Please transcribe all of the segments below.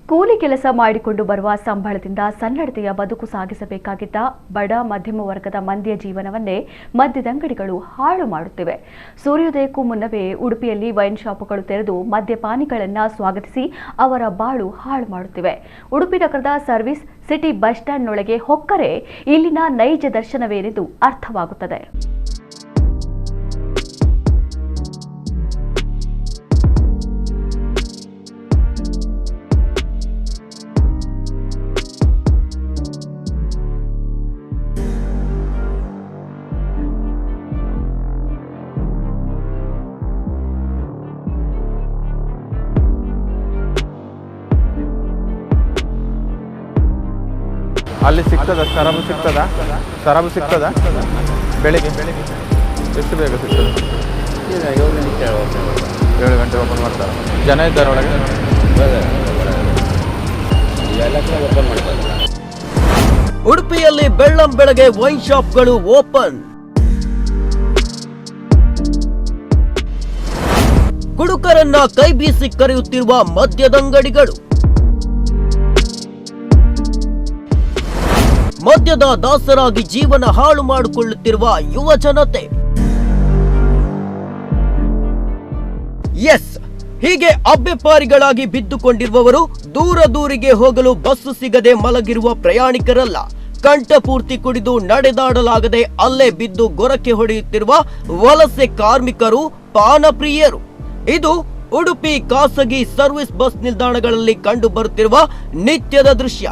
ಕೂಲಿ ಕೆಲಸ ಮಾಡಿಕೊಂಡು ಬರುವ ಸಂಬಳದಿಂದ ಸನ್ನಡತೆಯ ಬದುಕು ಸಾಗಿಸಬೇಕಾಗಿದ್ದ ಬಡ ಮಧ್ಯಮ ವರ್ಗದ ಮಂದಿಯ ಜೀವನವನ್ನೇ ಮದ್ಯದಂಗಡಿಗಳು ಹಾಳು ಮಾಡುತ್ತಿವೆ. ಸೂರ್ಯೋದಯಕ್ಕೂ ಮುನ್ನವೇ ಉಡುಪಿಯಲ್ಲಿ ವೈನ್ ಶಾಪ್ಗಳು ತೆರೆದು ಮದ್ಯಪಾನಿಗಳನ್ನು ಸ್ವಾಗತಿಸಿ ಅವರ ಬಾಳು ಹಾಳು ಮಾಡುತ್ತಿವೆ. ಉಡುಪಿ ನಗರದ ಸರ್ವಿಸ್ ಸಿಟಿ ಬಸ್ ಸ್ಟ್ಯಾಂಡ್ನೊಳಗೆ ಹೊಕ್ಕರೆ ಇಲ್ಲಿನ ನೈಜ ದರ್ಶನವೇನೆಂದು ಅರ್ಥವಾಗುತ್ತದೆ. ಅಲ್ಲಿ ಸಿಗ್ತದ ಸರಬು ಸಿಗ್ತದ ಬೆಳಿಗ್ಗೆ ಎಷ್ಟು ಬೇಗ ಸಿಗ್ತದೆ? 7 ಗಂಟೆ ಓಪನ್ ಮಾಡ್ತಾರೆ. ಜನ ಇದ್ದಾರೆ ಒಳಗೆ? ಉಡುಪಿಯಲ್ಲಿ ಬೆಳ್ಳಂ ಬೆಳಗ್ಗೆ ವೈನ್ ಶಾಪ್ಗಳು ಓಪನ್. ಕುಡುಕರನ್ನ ಕೈ ಬೀಸಿ ಕರೆಯುತ್ತಿರುವ ಮದ್ಯದಂಗಡಿಗಳು. ಮದ್ಯದ ದಾಸರಾಗಿ ಜೀವನ ಹಾಳು ಮಾಡಿಕೊಳ್ಳುತ್ತಿರುವ ಯುವ ಜನತೆ. ಎಸ್, ಹೀಗೆ ಅಬ್ಬೆಪಾರಿಗಳಾಗಿ ಬಿದ್ದುಕೊಂಡಿರುವವರು ದೂರಿಗೆ ಹೋಗಲು ಬಸ್ಸು ಸಿಗದೆ ಮಲಗಿರುವ ಪ್ರಯಾಣಿಕರಲ್ಲ. ಕಂಠಪೂರ್ತಿ ಕುಡಿದು ನಡೆದಾಡಲಾಗದೆ ಅಲ್ಲೇ ಬಿದ್ದು ಗೊರಕೆ ಹೊಡೆಯುತ್ತಿರುವ ವಲಸೆ ಕಾರ್ಮಿಕರು, ಪಾನಪ್ರಿಯರು. ಇದು ಉಡುಪಿ ಖಾಸಗಿ ಸರ್ವಿಸ್ ಬಸ್ ನಿಲ್ದಾಣಗಳಲ್ಲಿ ಕಂಡು ಬರುತ್ತಿರುವ ನಿತ್ಯದ ದೃಶ್ಯ.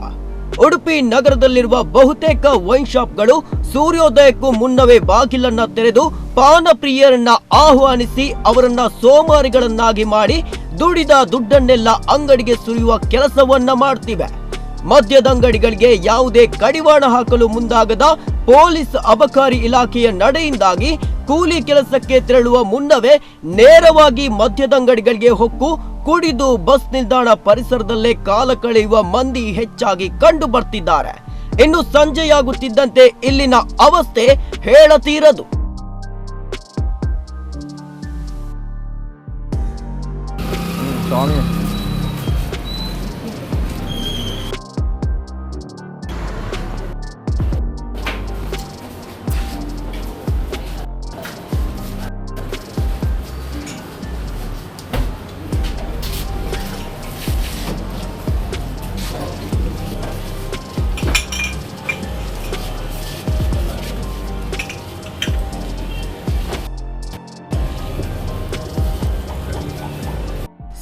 ಉಡುಪಿ ನಗರದಲ್ಲಿರುವ ಬಹುತೇಕ ವೈನ್ ಶಾಪ್ಗಳು ಸೂರ್ಯೋದಯಕ್ಕೂ ಮುನ್ನವೇ ಬಾಗಿಲನ್ನ ತೆರೆದು ಪಾನಪ್ರಿಯರನ್ನ ಆಹ್ವಾನಿಸಿ ಅವರನ್ನ ಸೋಮಾರಿಗಳನ್ನಾಗಿ ಮಾಡಿ ದುಡಿದ ದುಡ್ಡನ್ನೆಲ್ಲ ಅಂಗಡಿಗೆ ಸುರಿಯುವ ಕೆಲಸವನ್ನ ಮಾಡ್ತಿವೆ. ಮದ್ಯದಂಗಡಿಗಳಿಗೆ ಯಾವುದೇ ಕಡಿವಾಣ ಹಾಕಲು ಮುಂದಾಗದ ಪೊಲೀಸ್ ಅಬಕಾರಿ ಇಲಾಖೆಯ ನಡೆಯಿಂದಾಗಿ ಕೂಲಿ ಕೆಲಸಕ್ಕೆ ತೆರಳುವ ಮುನ್ನವೇ ನೇರವಾಗಿ ಮದ್ಯದಂಗಡಿಗಳಿಗೆ ಹೊಕ್ಕು ಕುಡಿದು ಬಸ್ ನಿಲ್ದಾಣ ಪರಿಸರದಲ್ಲೇ ಕಾಲ ಕಳೆಯುವ ಮಂದಿ ಹೆಚ್ಚಾಗಿ ಕಂಡು ಬರ್ತಿದ್ದಾರೆ. ಇನ್ನು ಸಂಜೆಯಾಗುತ್ತಿದ್ದಂತೆ ಇಲ್ಲಿನ ಅವಸ್ಥೆ ಹೇಳತೀರದು.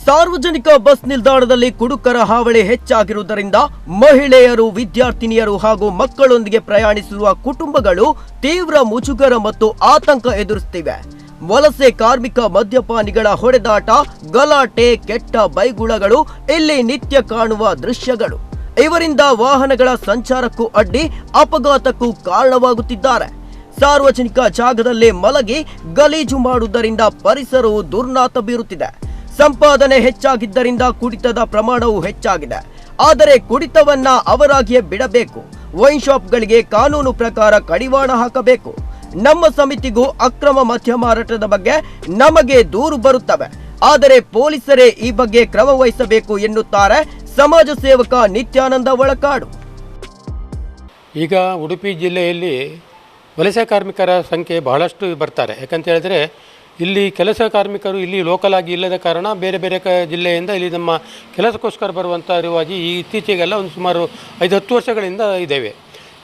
ಸಾರ್ವಜನಿಕ ಬಸ್ ನಿಲ್ದಾಣದಲ್ಲಿ ಕುಡುಕರ ಹಾವಳಿ ಹೆಚ್ಚಾಗಿರುವುದರಿಂದ ಮಹಿಳೆಯರು, ವಿದ್ಯಾರ್ಥಿನಿಯರು ಹಾಗೂ ಮಕ್ಕಳೊಂದಿಗೆ ಪ್ರಯಾಣಿಸುವ ಕುಟುಂಬಗಳು ತೀವ್ರ ಮುಜುಗರ ಮತ್ತು ಆತಂಕ ಎದುರಿಸುತ್ತಿವೆ. ವಲಸೆ ಕಾರ್ಮಿಕ ಮದ್ಯಪಾನಿಗಳ ಹೊಡೆದಾಟ, ಗಲಾಟೆ, ಕೆಟ್ಟ ಬೈಗುಳಗಳು ಇಲ್ಲಿ ನಿತ್ಯ ಕಾಣುವ ದೃಶ್ಯಗಳು. ಇವರಿಂದ ವಾಹನಗಳ ಸಂಚಾರಕ್ಕೂ ಅಡ್ಡಿ, ಅಪಘಾತಕ್ಕೂ ಕಾರಣವಾಗುತ್ತಿದ್ದಾರೆ. ಸಾರ್ವಜನಿಕ ಜಾಗದಲ್ಲೇ ಮಲಗಿ ಗಲೀಜು ಮಾಡುವುದರಿಂದ ಪರಿಸರವು ದುರ್ನಾತ ಬೀರುತ್ತಿದೆ. ಸಂಪಾದನೆ ಹೆಚ್ಚಾಗಿದ್ದರಿಂದ ಕುಡಿತದ ಪ್ರಮಾಣವೂ ಹೆಚ್ಚಾಗಿದೆ. ಆದರೆ ಕುಡಿತವನ್ನ ಅವರಾಗಿಯೇ ಬಿಡಬೇಕು. ವೈನ್ ಶಾಪ್ಗಳಿಗೆ ಕಾನೂನು ಪ್ರಕಾರ ಕಡಿವಾಣ ಹಾಕಬೇಕು. ನಮ್ಮ ಸಮಿತಿಗೂ ಅಕ್ರಮ ಮದ್ಯ ಮಾರಾಟದ ಬಗ್ಗೆ ನಮಗೆ ದೂರು ಬರುತ್ತವೆ, ಆದರೆ ಪೊಲೀಸರೇ ಈ ಬಗ್ಗೆ ಕ್ರಮ ವಹಿಸಬೇಕು ಎನ್ನುತ್ತಾರೆ ಸಮಾಜ ಸೇವಕ ನಿತ್ಯಾನಂದ ಒಳಕಾಡು. ಈಗ ಉಡುಪಿ ಜಿಲ್ಲೆಯಲ್ಲಿ ವಲಸೆ ಕಾರ್ಮಿಕರ ಸಂಖ್ಯೆ ಬಹಳಷ್ಟು ಬರ್ತಾರೆ. ಯಾಕಂತ ಹೇಳಿದ್ರೆ ಇಲ್ಲಿ ಕೆಲಸ ಕಾರ್ಮಿಕರು ಇಲ್ಲಿ ಲೋಕಲ್ ಆಗಿ ಇಲ್ಲದ ಕಾರಣ ಬೇರೆ ಬೇರೆ ಜಿಲ್ಲೆಯಿಂದ ಇಲ್ಲಿ ನಮ್ಮ ಕೆಲಸಕ್ಕೋಸ್ಕರ ಬರುವಂಥ ರಿವಾಜಿ ಈ ಇತ್ತೀಚೆಗೆಲ್ಲ ಒಂದು ಸುಮಾರು 5-10 ವರ್ಷಗಳಿಂದ ಇದ್ದೇವೆ.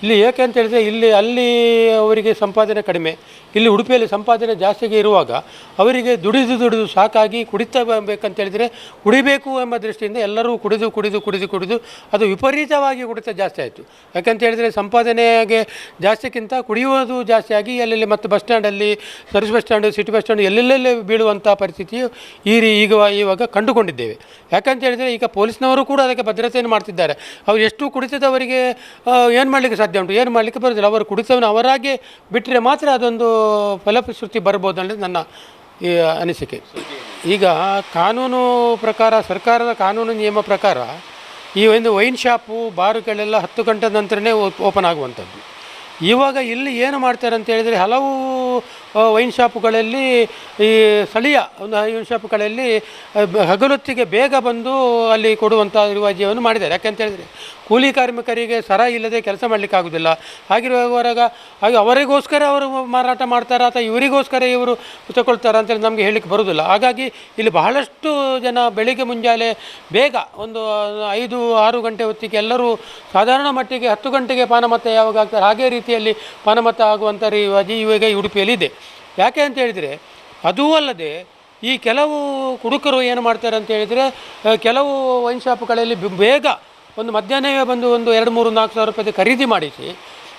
ಇಲ್ಲಿ ಏಕೆ ಅಂತ ಹೇಳಿದರೆ ಅಲ್ಲಿ ಅವರಿಗೆ ಸಂಪಾದನೆ ಕಡಿಮೆ, ಇಲ್ಲಿ ಉಡುಪಿಯಲ್ಲಿ ಸಂಪಾದನೆ ಜಾಸ್ತಿಗೆ ಇರುವಾಗ ಅವರಿಗೆ ದುಡಿದು ಸಾಕಾಗಿ ಕುಡಿತಾ ಬೇಕಂತ ಹೇಳಿದರೆ ಕುಡಿಬೇಕು ಎಂಬ ದೃಷ್ಟಿಯಿಂದ ಎಲ್ಲರೂ ಕುಡಿದು ಅದು ವಿಪರೀತವಾಗಿ ಕುಡಿತ ಜಾಸ್ತಿ ಆಯಿತು. ಯಾಕಂತ ಹೇಳಿದರೆ ಸಂಪಾದನೆಗೆ ಜಾಸ್ತಿಗಿಂತ ಕುಡಿಯುವುದು ಜಾಸ್ತಿಯಾಗಿ ಎಲ್ಲೆಲ್ಲಿ ಮತ್ತು ಬಸ್ ಸ್ಟ್ಯಾಂಡಲ್ಲಿ, service bus stand, city bus stand ಎಲ್ಲೆಲ್ಲೇ ಬೀಳುವಂಥ ಪರಿಸ್ಥಿತಿಯು ಇವಾಗ ಕಂಡುಕೊಂಡಿದ್ದೇವೆ. ಯಾಕಂತ ಹೇಳಿದರೆ ಈಗ ಪೊಲೀಸ್ನವರು ಕೂಡ ಅದಕ್ಕೆ ಭದ್ರತೆಯನ್ನು ಮಾಡ್ತಿದ್ದಾರೆ. ಅವರು ಎಷ್ಟು ಕುಡಿತದವರಿಗೆ ಏನು ಮಾಡಲಿಕ್ಕೆ ಸಾಧ್ಯ ಉಂಟು? ಏನು ಮಾಡಲಿಕ್ಕೆ ಬರೋದಿಲ್ಲ. ಅವರು ಕುಡಿತವನ್ನು ಅವರಾಗೆ ಬಿಟ್ಟರೆ ಮಾತ್ರ ಅದೊಂದು ಫಲಶ್ರುತಿ ಬರ್ಬೋದು ಅನ್ನೋದು ನನ್ನ ಅನಿಸಿಕೆ. ಈಗ ಕಾನೂನು ಪ್ರಕಾರ, ಸರ್ಕಾರದ ಕಾನೂನು ನಿಯಮ ಪ್ರಕಾರ ಈ ಒಂದು ವೈನ್ ಶಾಪು, ಬಾರುಗಳೆಲ್ಲ 10 ಗಂಟೆ ನಂತರನೇ ಓಪನ್ ಆಗುವಂಥದ್ದು. ಇವಾಗ ಇಲ್ಲಿ ಏನು ಮಾಡ್ತಾರೆ ಅಂತ ಹೇಳಿದರೆ ಹಲವು ವೈನ್ ಶಾಪುಗಳಲ್ಲಿ ಈ ಸ್ಥಳೀಯ ಒಂದು ವೈನ್ ಶಾಪುಗಳಲ್ಲಿ ಹಗಲೊತ್ತಿಗೆ ಬೇಗ ಬಂದು ಅಲ್ಲಿ ಕೊಡುವಂಥ ರಿವಾಜಿಯನ್ನು ಮಾಡಿದ್ದಾರೆ. ಯಾಕೆಂತ ಹೇಳಿದರೆ ಕೂಲಿ ಕಾರ್ಮಿಕರಿಗೆ ಸರ ಇಲ್ಲದೆ ಕೆಲಸ ಮಾಡಲಿಕ್ಕಾಗೋದಿಲ್ಲ. ಹಾಗಿರುವಾಗ ಹಾಗೆ ಅವರಿಗೋಸ್ಕರ ಅವರು ಮಾರಾಟ ಮಾಡ್ತಾರಾ ಅಥವಾ ಇವರಿಗೋಸ್ಕರ ಇವರು ತಗೊಳ್ತಾರಾ ಅಂತೇಳಿ ನಮಗೆ ಹೇಳಲಿಕ್ಕೆ ಬರೋದಿಲ್ಲ. ಹಾಗಾಗಿ ಇಲ್ಲಿ ಬಹಳಷ್ಟು ಜನ ಬೆಳಿಗ್ಗೆ ಮುಂಜಾನೆ ಬೇಗ ಒಂದು 5-6 ಗಂಟೆ ಹೊತ್ತಿಗೆ ಎಲ್ಲರೂ ಸಾಧಾರಣ ಮಟ್ಟಿಗೆ 10 ಗಂಟೆಗೆ ಪಾನಮತ್ತ ಯಾವಾಗ ಆಗ್ತಾರೆ ಹಾಗೆ ರೀತಿಯಲ್ಲಿ ಪಾನಮತ್ತ ಆಗುವಂಥ ರಿವಾಜಿ ಇವಾಗ ಈ ಉಡುಪಿಯಲ್ಲಿದೆ. ಯಾಕೆ ಅಂತ ಹೇಳಿದರೆ ಅದೂ ಅಲ್ಲದೆ ಈ ಕೆಲವು ಕುಡುಕರು ಏನು ಮಾಡ್ತಾರೆ ಅಂತ ಹೇಳಿದರೆ ಕೆಲವು ವೈನ್ ಶಾಪ್ಗಳಲ್ಲಿ ಬೇಗ ಒಂದು ಮಧ್ಯಾಹ್ನವೇ ಬಂದು ಒಂದು 2-3-4 ಸಾವಿರ ರೂಪಾಯಿ ಖರೀದಿ ಮಾಡಿಸಿ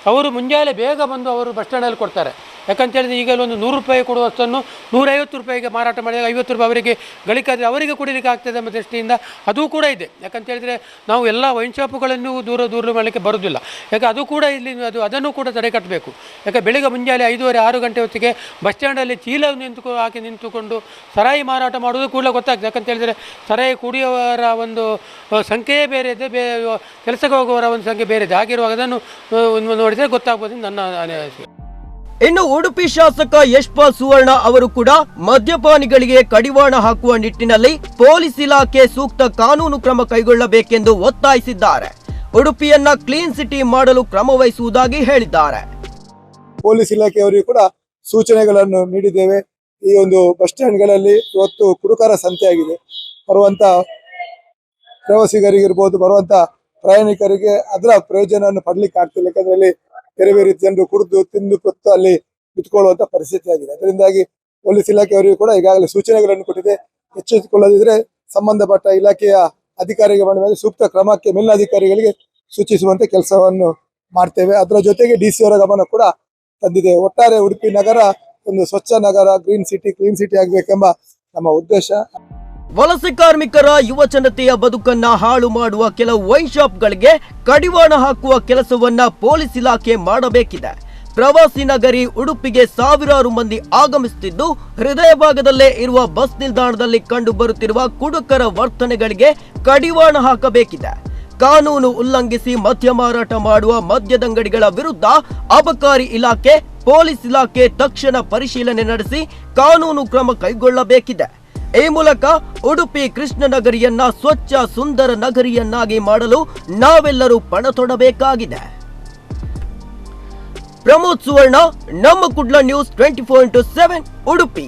ಅವರು ಮುಂಜಾನೆ ಬೇಗ ಬಂದು ಅವರು ಬಸ್ ಸ್ಟ್ಯಾಂಡಲ್ಲಿ ಕೊಡ್ತಾರೆ. ಯಾಕಂತೇಳಿದರೆ ಈಗ ಒಂದು 100 ರೂಪಾಯಿ ಕೊಡುವಷ್ಟನ್ನು 150 ರೂಪಾಯಿಗೆ ಮಾರಾಟ ಮಾಡಿದಾಗ 50 ರೂಪಾಯಿ ಅವರಿಗೆ ಗಳಿಕಾದರೆ ಅವರಿಗೆ ಕುಡಿಲಿಕ್ಕೆ ಆಗ್ತದೆ ಎಂಬ ದೃಷ್ಟಿಯಿಂದ ಅದೂ ಕೂಡ ಇದೆ. ಯಾಕಂತೇಳಿದರೆ ನಾವು ಎಲ್ಲ ವೈನ್ ಶಾಪುಗಳನ್ನು ದೂರ ಮಾಡಲಿಕ್ಕೆ ಬರೋದಿಲ್ಲ. ಯಾಕೆ ಅದು ಕೂಡ ಇಲ್ಲಿ ಅದನ್ನು ಕೂಡ ತಡೆ ಕಟ್ಟಬೇಕು. ಯಾಕೆ ಬೆಳಿಗ್ಗೆ ಮುಂಜಾನೆ 5-6 ಗಂಟೆ ಹೊತ್ತಿಗೆ ಬಸ್ ಸ್ಟ್ಯಾಂಡಲ್ಲಿ ಚೀಲ ಹಾಕಿ ನಿಂತುಕೊಂಡು ಸರಾಯಿ ಮಾರಾಟ ಮಾಡೋದು ಕೂಡ ಗೊತ್ತಾಗ್ತದೆ. ಯಾಕಂತೇಳಿದರೆ ಸರಾಯಿ ಕುಡಿಯುವವರ ಒಂದು ಸಂಖ್ಯೆಯೇ ಬೇರೆ ಇದೆ, ಕೆಲಸಕ್ಕೆ ಹೋಗುವವರ ಒಂದು ಸಂಖ್ಯೆ ಬೇರೆ ಇದೆ. ಹಾಗಿರುವಾಗ ಅದನ್ನು ನೋಡಿದರೆ ಗೊತ್ತಾಗ್ಬೋದು ನನ್ನ ಅನಿಸಿಕೆ. ಇನ್ನು ಉಡುಪಿ ಶಾಸಕ ಯಶ್ಪಾಲ್ ಸುವರ್ಣ ಅವರು ಕೂಡ ಮದ್ಯಪಾನಿಗಳಿಗೆ ಕಡಿವಾಣ ಹಾಕುವ ನಿಟ್ಟಿನಲ್ಲಿ ಪೊಲೀಸ್ ಇಲಾಖೆ ಸೂಕ್ತ ಕಾನೂನು ಕ್ರಮ ಕೈಗೊಳ್ಳಬೇಕೆಂದು ಒತ್ತಾಯಿಸಿದ್ದಾರೆ. ಉಡುಪಿಯನ್ನ ಕ್ಲೀನ್ ಸಿಟಿ ಮಾಡಲು ಕ್ರಮ ವಹಿಸುವುದಾಗಿ ಹೇಳಿದ್ದಾರೆ. ಪೊಲೀಸ್ ಇಲಾಖೆಯವರಿಗೂ ಕೂಡ ಸೂಚನೆಗಳನ್ನು ನೀಡಿದ್ದೇವೆ. ಈ ಒಂದು ಬಸ್ ಸ್ಟ್ಯಾಂಡ್ಗಳಲ್ಲಿ ಇವತ್ತು ಕುಡುಕರ ಸಂತೆಯಾಗಿದೆ. ಬರುವಂತ ಪ್ರವಾಸಿಗರಿಗಿರ್ಬೋದು, ಬರುವಂತ ಪ್ರಯಾಣಿಕರಿಗೆ ಅದರ ಪ್ರಯೋಜನವನ್ನು ಪಡ್ಲಿಕ್ಕೆ ಆಗ್ತಿಲ್ಲ. ಯಾಕಂದ್ರೆ ಅಲ್ಲಿ ಬೇರೆ ಬೇರೆ ಜನರು ಕುಡಿದು ತಿಂದು ಕೊತ್ತು ಅಲ್ಲಿ ಬಿತ್ಕೊಳ್ಳುವಂತ ಪರಿಸ್ಥಿತಿ ಆಗಿದೆ. ಅದರಿಂದಾಗಿ ಪೊಲೀಸ್ ಇಲಾಖೆಯವರಿಗೂ ಕೂಡ ಈಗಾಗಲೇ ಸೂಚನೆಗಳನ್ನು ಕೊಟ್ಟಿದೆ. ಎಚ್ಚೆತ್ತುಕೊಳ್ಳದಿದ್ರೆ ಸಂಬಂಧಪಟ್ಟ ಇಲಾಖೆಯ ಅಧಿಕಾರಿಗಳ ಮೇಲೆ ಸೂಕ್ತ ಕ್ರಮಕ್ಕೆ ಮೇಲಧಿಕಾರಿಗಳಿಗೆ ಸೂಚಿಸುವಂತೆ ಕೆಲಸವನ್ನು ಮಾಡ್ತೇವೆ. ಅದರ ಜೊತೆಗೆ DC ಅವರ ಗಮನ ಕೂಡ ತಂದಿದೆ. ಒಟ್ಟಾರೆ ಉಡುಪಿ ನಗರ ಒಂದು ಸ್ವಚ್ಛ ನಗರ, ಗ್ರೀನ್ ಸಿಟಿ, ಕ್ಲೀನ್ ಸಿಟಿ ಆಗಬೇಕೆಂಬ ನಮ್ಮ ಉದ್ದೇಶ. ವಲಸೆ ಕಾರ್ಮಿಕರ ಯುವ ಜನತೆಯ ಬದುಕನ್ನ ಹಾಳು ಮಾಡುವ ಕೆಲವು ವೈನ್ ಶಾಪ್ಗಳಿಗೆ ಕಡಿವಾಣ ಹಾಕುವ ಕೆಲಸವನ್ನ ಪೊಲೀಸ್ ಇಲಾಖೆ ಮಾಡಬೇಕಿದೆ. ಪ್ರವಾಸಿ ನಗರಿ ಉಡುಪಿಗೆ ಸಾವಿರಾರು ಮಂದಿ ಆಗಮಿಸುತ್ತಿದ್ದು, ಹೃದಯ ಭಾಗದಲ್ಲೇ ಇರುವ ಬಸ್ ನಿಲ್ದಾಣದಲ್ಲಿ ಕಂಡು ಬರುತ್ತಿರುವ ಕುಡುಕರ ವರ್ತನೆಗಳಿಗೆ ಕಡಿವಾಣ ಹಾಕಬೇಕಿದೆ. ಕಾನೂನು ಉಲ್ಲಂಘಿಸಿ ಮದ್ಯ ಮಾರಾಟ ಮಾಡುವ ಮದ್ಯದಂಗಡಿಗಳ ವಿರುದ್ಧ ಅಬಕಾರಿ ಇಲಾಖೆ, ಪೊಲೀಸ್ ಇಲಾಖೆ ತಕ್ಷಣ ಪರಿಶೀಲನೆ ನಡೆಸಿ ಕಾನೂನು ಕ್ರಮ ಕೈಗೊಳ್ಳಬೇಕಿದೆ. ಈ ಮೂಲಕ ಉಡುಪಿ ಕೃಷ್ಣನಗರಿಯನ್ನ ಸ್ವಚ್ಛ ಸುಂದರ ನಗರಿಯನ್ನಾಗಿ ಮಾಡಲು ನಾವೆಲ್ಲರೂ ಪಣ ತೊಡಬೇಕಾಗಿದೆ. ಪ್ರಮೋದ್ ಸುವರ್ಣ, ನಮ್ಮ ಕುಡ್ಲ ನ್ಯೂಸ್ 24/7 ಉಡುಪಿ.